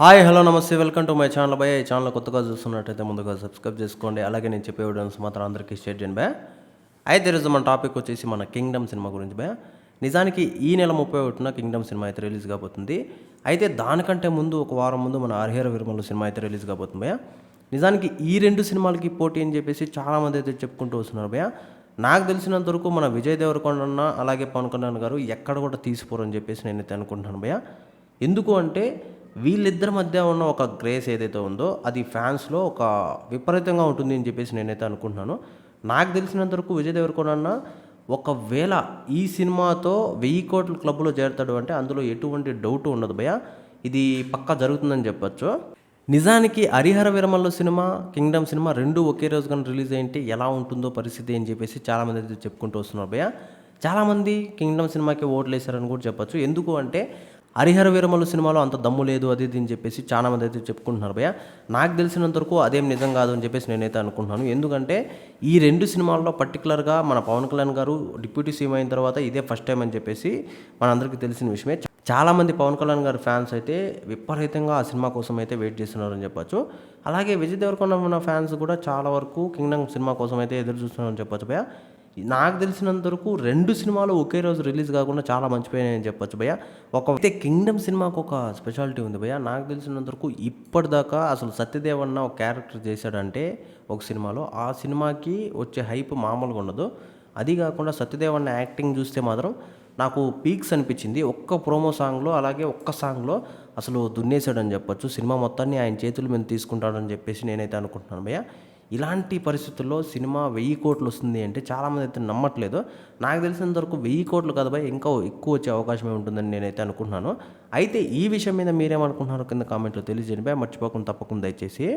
Hi hello నమస్తే welcome to my channel భయ. ఈ ఛానల్ కొత్తగా చూస్తున్నట్టయితే ముందుగా సబ్స్క్రైబ్ చేసుకోండి. అలాగే నేను చెప్పే వీడియోస్ మాత్రం అందరికీ షేర్ చేయండి భయ. అయితే ఈరోజు మన టాపిక్ వచ్చేసి మన కింగ్డమ్ సినిమా గురించి భయ. నిజానికి ఈ నెల 31న కింగ్డమ్ సినిమా అయితే రిలీజ్ కాబోతుంది. అయితే దానికంటే ముందు ఒక వారం ముందు మన హరిహర వీరమల్లు సినిమా అయితే రిలీజ్ కాబోతుంది భయ. నిజానికి ఈ రెండు సినిమాలకి పోటీ అని చెప్పేసి చాలామంది అయితే చెప్పుకుంటూ వస్తున్నారు భయ. నాకు తెలిసినంత వరకు మన విజయ్ దేవరకొండ అన్న అలాగే పవన్ కళ్యాణ్ గారు ఎక్కడ కూడా తీసిపోరని చెప్పేసి నేనైతే అనుకుంటున్నాను భయ. ఎందుకు అంటే వీళ్ళిద్దరి మధ్య ఉన్న ఒక గ్రేస్ ఏదైతే ఉందో అది ఫ్యాన్స్లో ఒక విపరీతంగా ఉంటుంది అని చెప్పేసి నేనైతే అనుకుంటున్నాను. నాకు తెలిసినంత వరకు విజయ్ దేవరకొండ అన్న ఒకవేళ ఈ సినిమాతో 1000 కోట్ల క్లబ్లో చేరుతాడు అంటే అందులో ఎటువంటి డౌట్ ఉండదు భయ. ఇది పక్కా జరుగుతుందని చెప్పొచ్చు. నిజానికి Harihara Veeramallu cinema, Kingdom cinema రెండు ఒకే రోజు కానీ రిలీజ్ అయ్యింటే ఎలా ఉంటుందో పరిస్థితి అని చెప్పేసి చాలామంది అయితే చెప్పుకుంటూ వస్తున్నారు భయ. చాలామంది కింగ్డమ్ సినిమాకి ఓట్లు వేశారని కూడా చెప్పొచ్చు. ఎందుకు అంటే హరిహర వీరమల్లు సినిమాలో అంత దమ్ము లేదు అది ఇది అని చెప్పేసి చాలామంది అయితే చెప్పుకుంటున్నారు భయ. నాకు తెలిసినంత వరకు అదేం నిజం కాదు అని చెప్పేసి నేనైతే అనుకుంటున్నాను. ఎందుకంటే ఈ రెండు సినిమాల్లో పర్టికులర్గా మన పవన్ కళ్యాణ్ గారు డిప్యూటీ సీఎం అయిన తర్వాత ఇదే ఫస్ట్ టైం అని చెప్పేసి మనందరికీ తెలిసిన విషయమే. చాలామంది పవన్ కళ్యాణ్ గారి ఫ్యాన్స్ అయితే విపరీతంగా ఆ సినిమా కోసం అయితే వెయిట్ చేస్తున్నారని చెప్పొచ్చు. అలాగే విజయ్ దేవరకొండ ఉన్న ఫ్యాన్స్ కూడా చాలా వరకు కింగ్డమ్ సినిమా కోసం అయితే ఎదురు చూస్తున్నారని చెప్పొచ్చు భయ. నాకు తెలిసినంత వరకు రెండు సినిమాలు ఒకే రోజు రిలీజ్ కాకుండా చాలా మంచిపోయాయని చెప్పొచ్చు భయ. అయితే కింగ్డమ్ సినిమాకు ఒక స్పెషాలిటీ ఉంది భయ. నాకు తెలిసినంత వరకు ఇప్పటిదాకా అసలు సత్యదేవ్ అన్న ఒక క్యారెక్టర్ చేశాడంటే ఒక సినిమాలో ఆ సినిమాకి వచ్చే హైప్ మామూలుగా ఉండదు. అది కాకుండా సత్యదేవ్ అన్న యాక్టింగ్ చూస్తే మాత్రం నాకు పీక్స్ అనిపించింది. ఒక్క ప్రోమో సాంగ్లో అలాగే ఒక్క సాంగ్లో అసలు దున్నేశాడని చెప్పొచ్చు. సినిమా మొత్తాన్ని ఆయన చేతుల మీద తీసుకుంటాడని చెప్పేసి నేనైతే అనుకుంటున్నాను భయ్య. ఇలాంటి పరిస్థితుల్లో సినిమా 1000 కోట్లు వస్తుంది అంటే చాలామంది అయితే నమ్మట్లేదు. నాకు తెలిసినంత వరకు 1000 కోట్లు కదా భయ్, ఇంకా ఎక్కువ వచ్చే అవకాశమే ఉంటుందని నేనైతే అనుకుంటున్నాను. అయితే ఈ విషయం మీద మీరేమనుకుంటున్నారో కింద కామెంట్లో తెలియజేయండి భయ్. మర్చిపోకుండా తప్పకుండా దయచేసి